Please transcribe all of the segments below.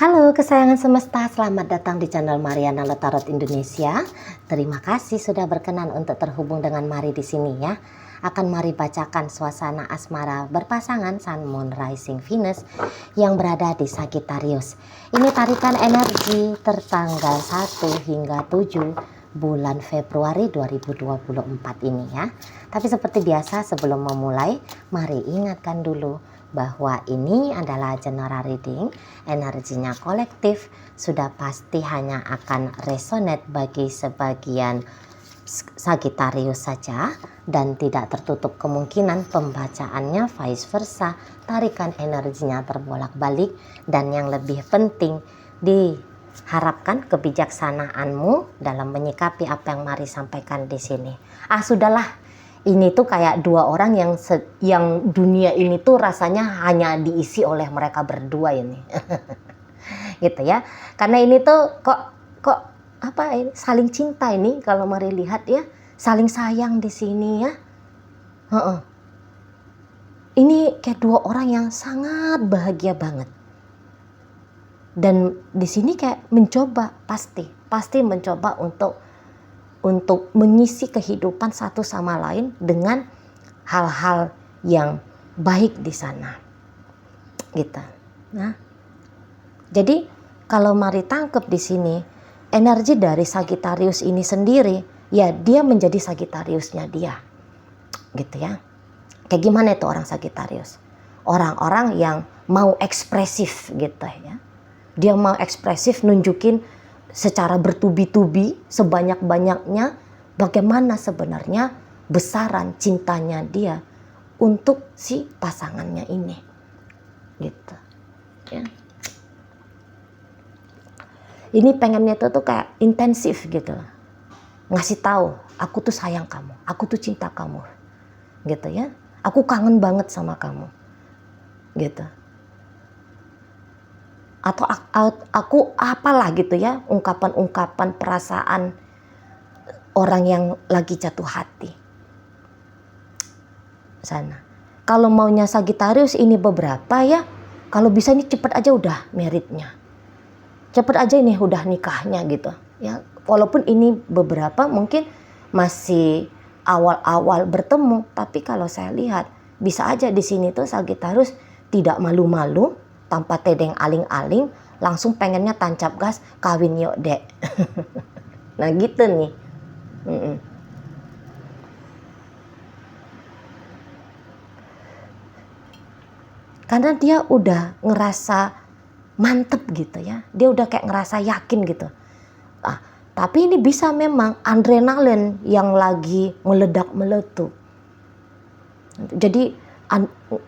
Halo kesayangan semesta, selamat datang di channel Mariana Tarot Indonesia. Terima kasih sudah berkenan untuk terhubung dengan Mari di sini ya. Akan Mari bacakan suasana asmara berpasangan Sun, Moon, Rising, Venus yang berada di Sagittarius. Ini tarikan energi tertanggal 1 hingga 7 bulan Februari 2024 ini ya. Tapi seperti biasa sebelum memulai, mari ingatkan dulu bahwa ini adalah general reading, energinya kolektif, sudah pasti hanya akan resonate bagi sebagian Sagittarius saja dan tidak tertutup kemungkinan pembacaannya vice versa, tarikan energinya terbolak-balik, dan yang lebih penting diharapkan kebijaksanaanmu dalam menyikapi apa yang Mari sampaikan di sini. Sudahlah. Ini tuh kayak dua orang yang dunia ini tuh rasanya hanya diisi oleh mereka berdua ini. Gitu ya. Karena ini tuh kok apa ini saling cinta ini kalau Mari lihat ya, saling sayang di sini ya. Ini kayak dua orang yang sangat bahagia banget. Dan di sini kayak mencoba pasti mencoba untuk mengisi kehidupan satu sama lain dengan hal-hal yang baik di sana, gitu. Nah, jadi kalau Mari tangkap di sini energi dari Sagittarius ini sendiri, ya dia menjadi Sagittariusnya dia, gitu ya. Kayak gimana itu orang Sagittarius? Orang-orang yang mau ekspresif, gitu ya. Dia mau ekspresif, nunjukin secara bertubi-tubi sebanyak-banyaknya bagaimana sebenarnya besaran cintanya dia untuk si pasangannya ini, gitu ya. Ini pengennya tuh kayak intensif gitu, ngasih tahu aku tuh sayang kamu, aku tuh cinta kamu, gitu ya. Aku kangen banget sama kamu, gitu. Atau aku apalah gitu ya, ungkapan-ungkapan perasaan orang yang lagi jatuh hati sana. Kalau maunya Sagittarius ini beberapa ya, kalau bisa ini cepet aja udah meritnya, cepet aja ini udah nikahnya gitu ya. Walaupun ini beberapa mungkin masih awal-awal bertemu, tapi kalau saya lihat bisa aja di sini tuh Sagittarius tidak malu-malu, tanpa tedeng aling-aling, langsung pengennya tancap gas, kawin yuk dek. Nah gitu nih. Karena dia udah ngerasa mantep gitu ya, dia udah kayak ngerasa yakin gitu. Tapi ini bisa memang adrenalin yang lagi meledak-meletup. Jadi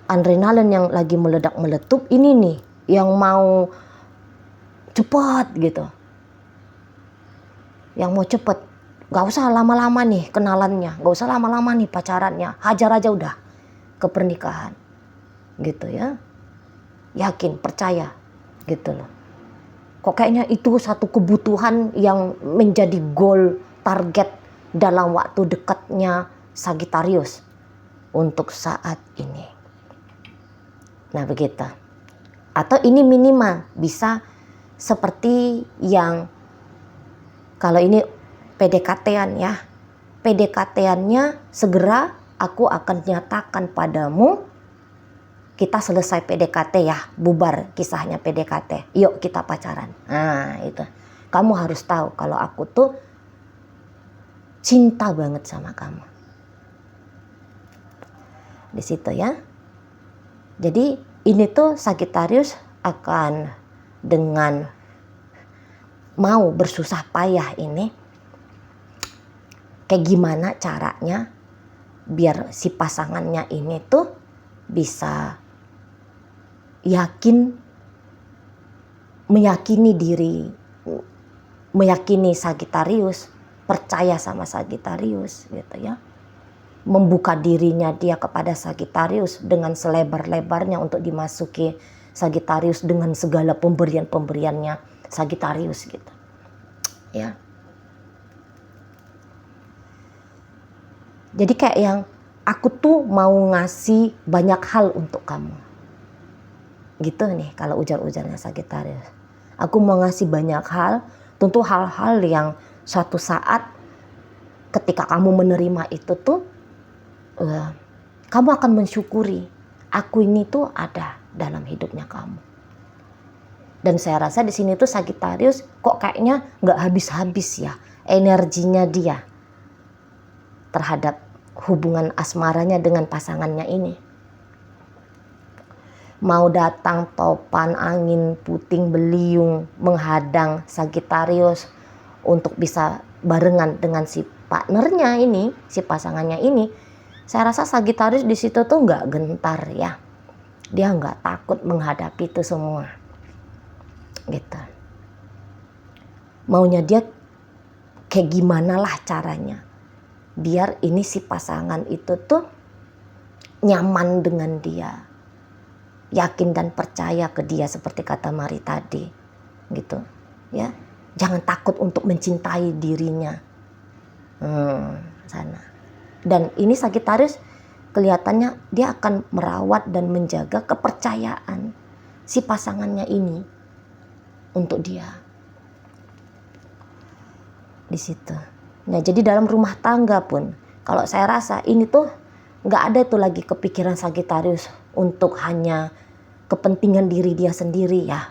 adrenalin yang lagi meledak-meletup ini nih yang mau cepet gitu, yang mau cepet, gak usah lama-lama nih kenalannya, gak usah lama-lama nih pacarannya, hajar aja udah ke pernikahan, gitu ya. Yakin, percaya gitu loh. Kok kayaknya itu satu kebutuhan yang menjadi goal target dalam waktu dekatnya Sagittarius untuk saat ini. Nah begitu. Atau ini minimal bisa seperti yang kalau ini PDKT-an ya. PDKT-annya segera aku akan nyatakan padamu, kita selesai PDKT ya, bubar kisahnya PDKT. Yuk kita pacaran. Nah itu. Kamu harus tahu kalau aku tuh cinta banget sama kamu. Di situ ya. Jadi ini tuh Sagittarius akan dengan mau bersusah payah ini, kayak gimana caranya biar si pasangannya ini tuh bisa meyakini Sagittarius, percaya sama Sagittarius gitu ya. Membuka dirinya dia kepada Sagittarius dengan selebar-lebarnya untuk dimasuki Sagittarius dengan segala pemberian-pemberiannya Sagittarius gitu ya. Jadi kayak yang aku tuh mau ngasih banyak hal untuk kamu gitu nih kalau ujar-ujarnya Sagittarius. Aku mau ngasih banyak hal, tentu hal-hal yang suatu saat ketika kamu menerima itu tuh kamu akan mensyukuri aku ini tuh ada dalam hidupnya kamu. Dan saya rasa di sini tuh Sagittarius kok kayaknya nggak habis-habis ya energinya dia terhadap hubungan asmaranya dengan pasangannya ini. Mau datang topan, angin, puting beliung menghadang Sagittarius untuk bisa barengan dengan si partnernya ini, si pasangannya ini. Saya rasa Sagittarius di situ tuh nggak gentar ya. Dia nggak takut menghadapi itu semua. Gitu. Maunya dia kayak gimana lah caranya. Biar ini si pasangan itu tuh nyaman dengan dia. Yakin dan percaya ke dia seperti kata Mari tadi. Gitu. Ya. Jangan takut untuk mencintai dirinya. Sana. Dan ini Sagittarius kelihatannya dia akan merawat dan menjaga kepercayaan si pasangannya ini untuk dia. Di situ. Nah, jadi dalam rumah tangga pun kalau saya rasa ini tuh nggak ada tuh lagi kepikiran Sagittarius untuk hanya kepentingan diri dia sendiri ya.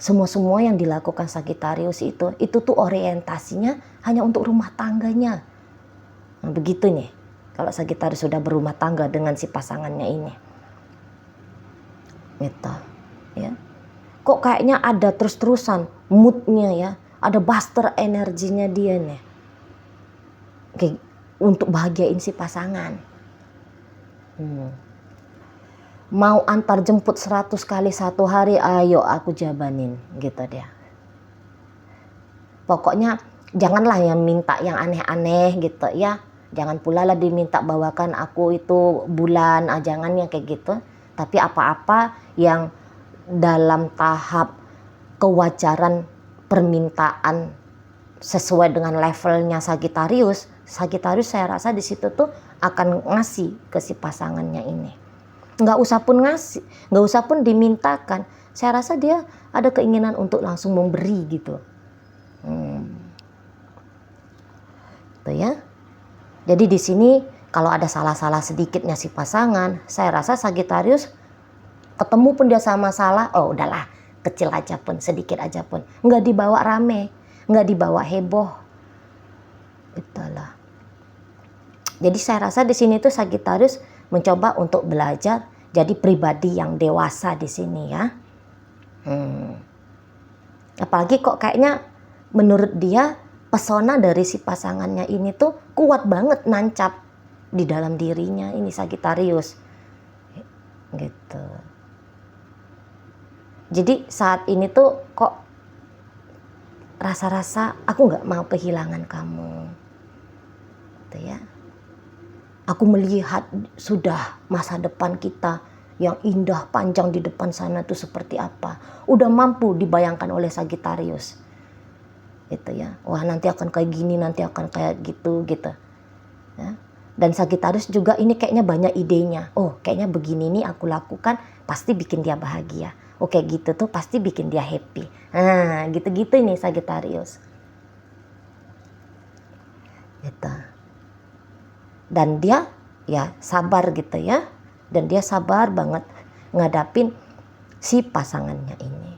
Semua yang dilakukan Sagittarius itu tuh orientasinya hanya untuk rumah tangganya. Nah, begitu nih kalau Sagittarius sudah berumah tangga dengan si pasangannya ini. Gitu. Ya. Kok kayaknya ada terus-terusan moodnya ya. Ada buster energinya dia nih. Kayak untuk bahagiain si pasangan. Mau antar jemput 100 kali satu hari, ayo aku jabanin gitu dia. Pokoknya janganlah yang minta yang aneh-aneh gitu ya. Jangan pula lah diminta bawakan aku itu bulan, jangan yang kayak gitu. Tapi apa-apa yang dalam tahap kewajaran permintaan sesuai dengan levelnya Sagittarius saya rasa di situ tuh akan ngasih ke si pasangannya ini. Nggak usah pun ngasih, nggak usah pun dimintakan. Saya rasa dia ada keinginan untuk langsung memberi gitu. Tuh ya. Jadi di sini kalau ada salah-salah sedikitnya si pasangan, saya rasa Sagittarius ketemu pun dia sama salah, oh udahlah, kecil aja pun, sedikit aja pun, nggak dibawa rame, nggak dibawa heboh, itulah. Jadi saya rasa di sini tuh Sagittarius mencoba untuk belajar jadi pribadi yang dewasa di sini ya. Apalagi kok kayaknya menurut dia pesona dari si pasangannya ini tuh kuat banget nancap di dalam dirinya ini Sagittarius. Gitu. Jadi saat ini tuh kok rasa-rasa aku nggak mau kehilangan kamu. Gitu ya. Aku melihat sudah masa depan kita yang indah panjang di depan sana tuh seperti apa. Udah mampu dibayangkan oleh Sagittarius. Gitu ya. Wah, nanti akan kayak gini, nanti akan kayak gitu gitu. Ya. Dan Sagittarius juga ini kayaknya banyak idenya. Oh, kayaknya begini nih aku lakukan pasti bikin dia bahagia. Oh, kayak gitu tuh pasti bikin dia happy. Nah, gitu-gitu ini Sagittarius. Gitu. Dan dia ya sabar gitu ya. Dan dia sabar banget ngadapin si pasangannya ini.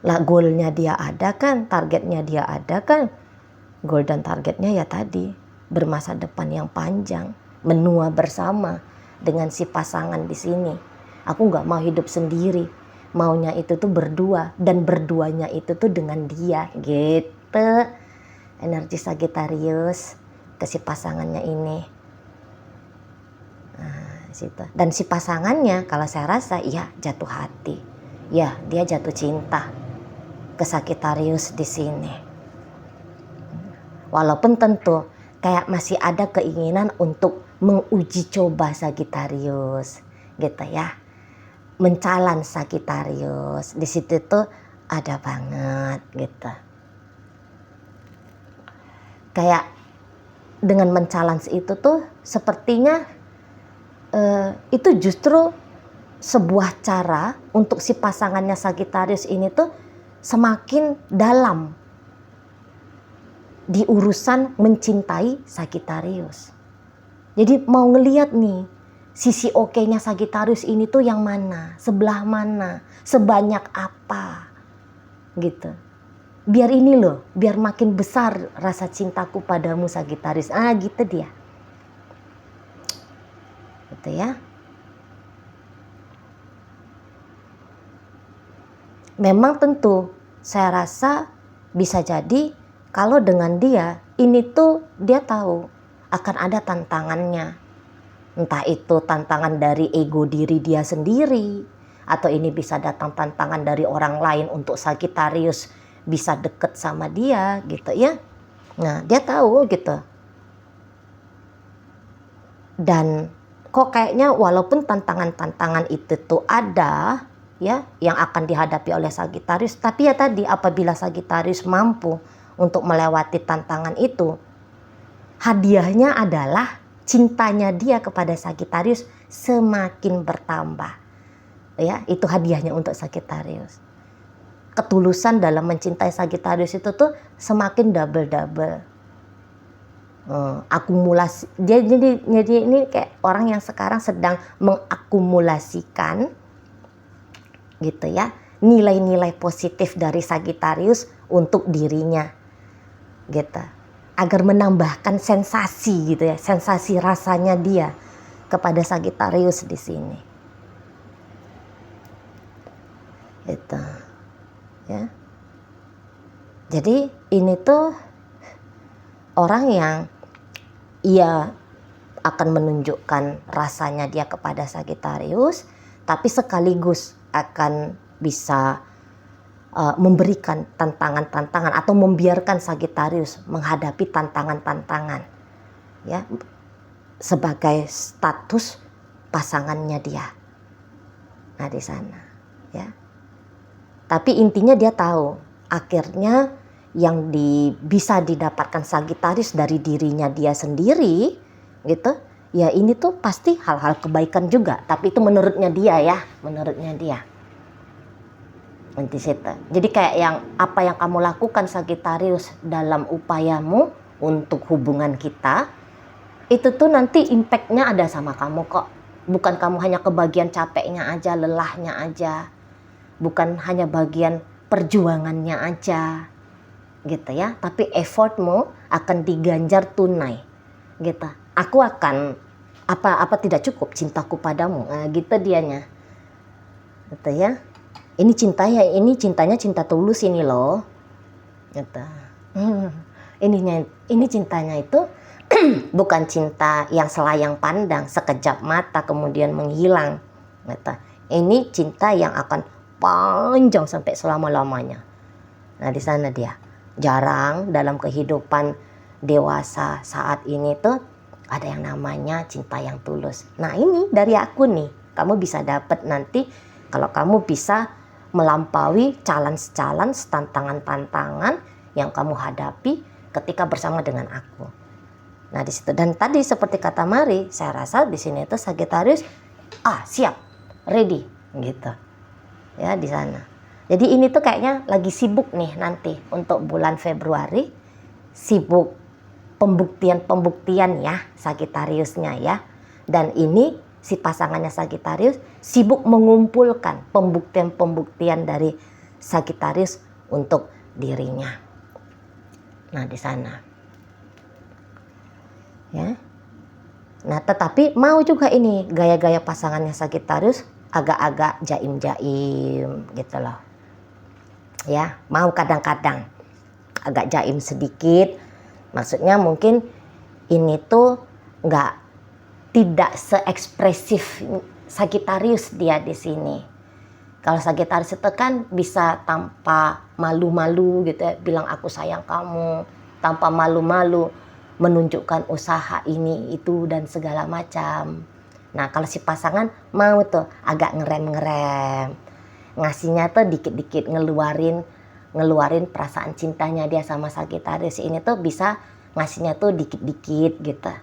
Lah goalnya dia ada kan, targetnya dia ada kan. Goal dan targetnya ya tadi, bermasa depan yang panjang, menua bersama dengan si pasangan di sini. Aku nggak mau hidup sendiri, maunya itu tuh berdua, dan berduanya itu tuh dengan dia gitu. Energi Sagittarius ke si pasangannya ini. Nah, situ. Dan si pasangannya kalau saya rasa ya jatuh hati, ya dia jatuh cinta ke Sagittarius di sini. Walaupun tentu kayak masih ada keinginan untuk menguji coba Sagittarius, gitu ya. Mencalan Sagittarius di situ tuh ada banget gitu. Kayak dengan mencalan itu tuh sepertinya itu justru sebuah cara untuk si pasangannya Sagittarius ini tuh semakin dalam di urusan mencintai Sagittarius. Jadi mau ngeliat nih sisi oke-nya Sagittarius ini tuh yang mana, sebelah mana, sebanyak apa gitu. Biar ini loh, biar makin besar rasa cintaku padamu Sagittarius. Gitu dia. Gitu ya. Memang tentu saya rasa bisa jadi kalau dengan dia ini tuh dia tahu akan ada tantangannya. Entah itu tantangan dari ego diri dia sendiri, atau ini bisa datang tantangan dari orang lain untuk Sagittarius bisa deket sama dia gitu ya. Nah dia tahu gitu. Dan kok kayaknya walaupun tantangan-tantangan itu tuh ada ya yang akan dihadapi oleh Sagittarius, tapi ya tadi apabila Sagittarius mampu untuk melewati tantangan itu, hadiahnya adalah cintanya dia kepada Sagittarius semakin bertambah. Ya, itu hadiahnya untuk Sagittarius. Ketulusan dalam mencintai Sagittarius itu tuh semakin double-double. Akumulasi. Jadi ini kayak orang yang sekarang sedang mengakumulasikan gitu ya, nilai-nilai positif dari Sagittarius untuk dirinya. Gitu. Agar menambahkan sensasi gitu ya, sensasi rasanya dia kepada Sagittarius di sini. Gitu. Ya. Jadi ini tuh orang yang ia akan menunjukkan rasanya dia kepada Sagittarius, tapi sekaligus akan bisa memberikan tantangan-tantangan atau membiarkan Sagittarius menghadapi tantangan-tantangan ya sebagai status pasangannya dia. Nah di sana ya. Tapi intinya dia tahu akhirnya yang bisa didapatkan Sagittarius dari dirinya dia sendiri gitu. Ya ini tuh pasti hal-hal kebaikan juga, tapi itu menurutnya dia ya, menurutnya dia. Jadi kayak apa yang kamu lakukan Sagittarius dalam upayamu untuk hubungan kita, itu tuh nanti impactnya ada sama kamu kok. Bukan kamu hanya kebagian capeknya aja, lelahnya aja, bukan hanya bagian perjuangannya aja gitu ya, tapi effortmu akan diganjar tunai gitu. Aku akan apa tidak cukup cintaku padamu, gitu dianya gitu ya. Ini cintanya cinta tulus ini loh gitu. Ini cintanya itu bukan cinta yang selayang pandang, sekejap mata kemudian menghilang gitu. Ini cinta yang akan panjang sampai selama-lamanya. Nah di sana dia. Jarang dalam kehidupan dewasa saat ini tuh ada yang namanya cinta yang tulus. Nah ini dari aku nih, kamu bisa dapat nanti kalau kamu bisa melampaui challenge-challenge, tantangan-tantangan yang kamu hadapi ketika bersama dengan aku. Nah di situ, dan tadi seperti kata Mari, saya rasa di sini itu Sagittarius siap, ready gitu. Ya di sana. Jadi ini tuh kayaknya lagi sibuk nih nanti untuk bulan Februari, sibuk pembuktian ya Sagittariusnya ya. Dan ini si pasangannya Sagittarius sibuk mengumpulkan pembuktian-pembuktian dari Sagittarius untuk dirinya. Nah di sana. Ya. Nah tetapi mau juga ini gaya-gaya pasangannya Sagittarius agak-agak jaim-jaim gitu loh. Ya, mau kadang-kadang agak jaim sedikit. Maksudnya mungkin ini tuh tidak seekspresif Sagittarius dia di sini. Kalau Sagittarius itu kan bisa tanpa malu-malu gitu ya, bilang aku sayang kamu, tanpa malu-malu menunjukkan usaha ini itu dan segala macam. Nah kalau si pasangan mau tuh agak ngerem-ngerem, ngasihnya tuh dikit-dikit ngeluarin perasaan cintanya dia sama Sagittarius ini tuh bisa ngasihnya tuh dikit-dikit gitu.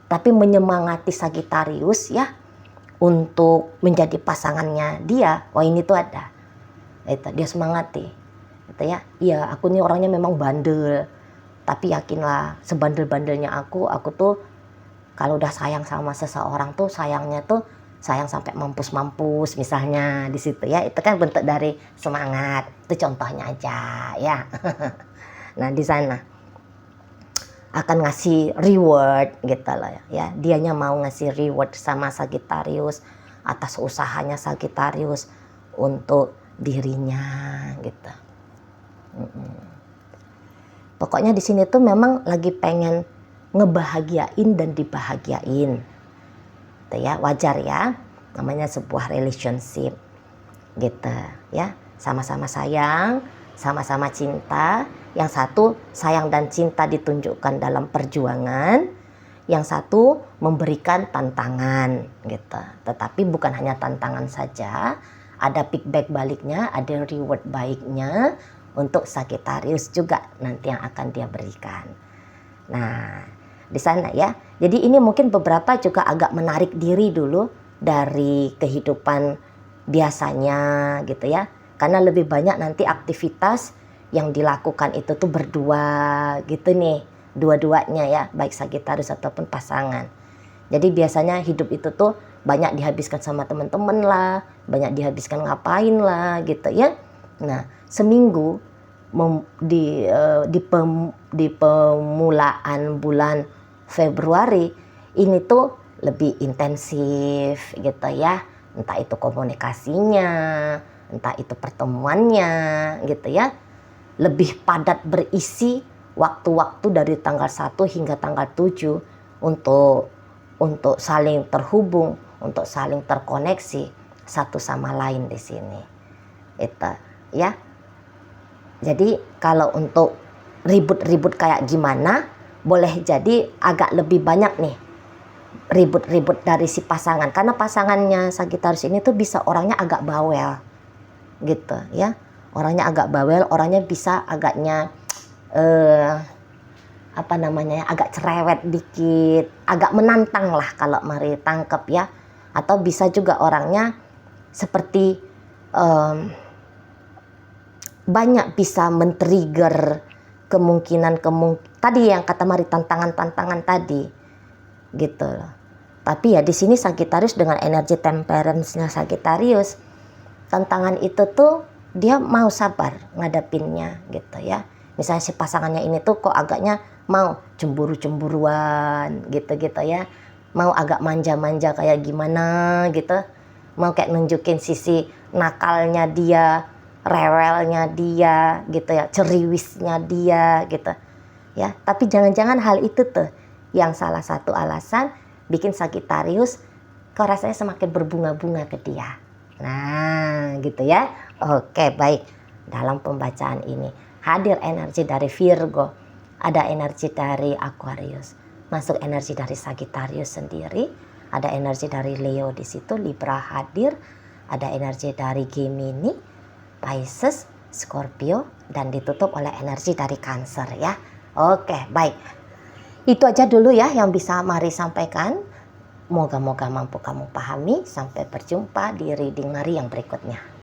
Tapi menyemangati Sagittarius ya untuk menjadi pasangannya dia, oh ini tuh ada. Itu dia semangati. Gitu ya. Iya, aku nih orangnya memang bandel. Tapi yakinlah, sebandel-bandelnya aku tuh kalau udah sayang sama seseorang tuh sayangnya tuh sayang sampai mampus-mampus misalnya di situ ya. Itu kan bentuk dari semangat. Itu contohnya aja ya. Nah, di sana akan ngasih reward gitu loh ya. Dianya mau ngasih reward sama Sagittarius atas usahanya Sagittarius untuk dirinya gitu. Pokoknya di sini tuh memang lagi pengen ngebahagiain dan dibahagiain. Gitu ya, wajar ya. Namanya sebuah relationship. Gitu ya. Sama-sama sayang, sama-sama cinta. Yang satu sayang dan cinta ditunjukkan dalam perjuangan, yang satu memberikan tantangan gitu. Tetapi bukan hanya tantangan saja, ada feedback baliknya, ada reward baiknya untuk Sagittarius juga nanti yang akan dia berikan. Nah, di sana ya. Jadi ini mungkin beberapa juga agak menarik diri dulu dari kehidupan biasanya gitu ya. Karena lebih banyak nanti aktivitas yang dilakukan itu tuh berdua gitu nih, dua-duanya ya, baik Sagittarius ataupun pasangan. Jadi biasanya hidup itu tuh banyak dihabiskan sama teman-teman lah, banyak dihabiskan ngapain lah gitu ya. Nah, seminggu di pemulaan bulan Februari ini tuh lebih intensif gitu ya. Entah itu komunikasinya, entah itu pertemuannya gitu ya. Lebih padat berisi waktu-waktu dari tanggal 1 hingga tanggal 7 untuk saling terhubung, untuk saling terkoneksi satu sama lain di sini. Itu ya. Jadi kalau untuk ribut-ribut kayak gimana, boleh jadi agak lebih banyak nih ribut-ribut dari si pasangan. Karena pasangannya Sagittarius ini tuh bisa orangnya agak bawel gitu ya. Orangnya agak bawel, orangnya bisa agaknya agak cerewet dikit, agak menantang lah kalau mari tangkep ya. Atau bisa juga orangnya seperti banyak bisa men-trigger kemungkinan tadi yang kata mari tantangan tadi gitu loh. Tapi ya di sini Sagittarius dengan energi temperance-nya Sagittarius, tantangan itu tuh dia mau sabar ngadapinnya gitu ya. Misalnya si pasangannya ini tuh kok agaknya mau cemburu-cemburuan gitu-gitu ya. Mau agak manja-manja kayak gimana gitu. Mau kayak nunjukin sisi nakalnya dia, rewelnya dia gitu ya, ceriwisnya dia gitu. Ya, tapi jangan-jangan hal itu tuh yang salah satu alasan bikin Sagittarius kok rasanya semakin berbunga-bunga ke dia. Nah, gitu ya. Oke, baik. Dalam pembacaan ini hadir energi dari Virgo, ada energi dari Aquarius, masuk energi dari Sagittarius sendiri, ada energi dari Leo di situ, Libra hadir, ada energi dari Gemini, Pisces, Scorpio, dan ditutup oleh energi dari Cancer ya. Oke, baik. Itu aja dulu ya yang bisa Mari sampaikan. Moga-moga mampu kamu pahami. Sampai berjumpa di reading Mari yang berikutnya.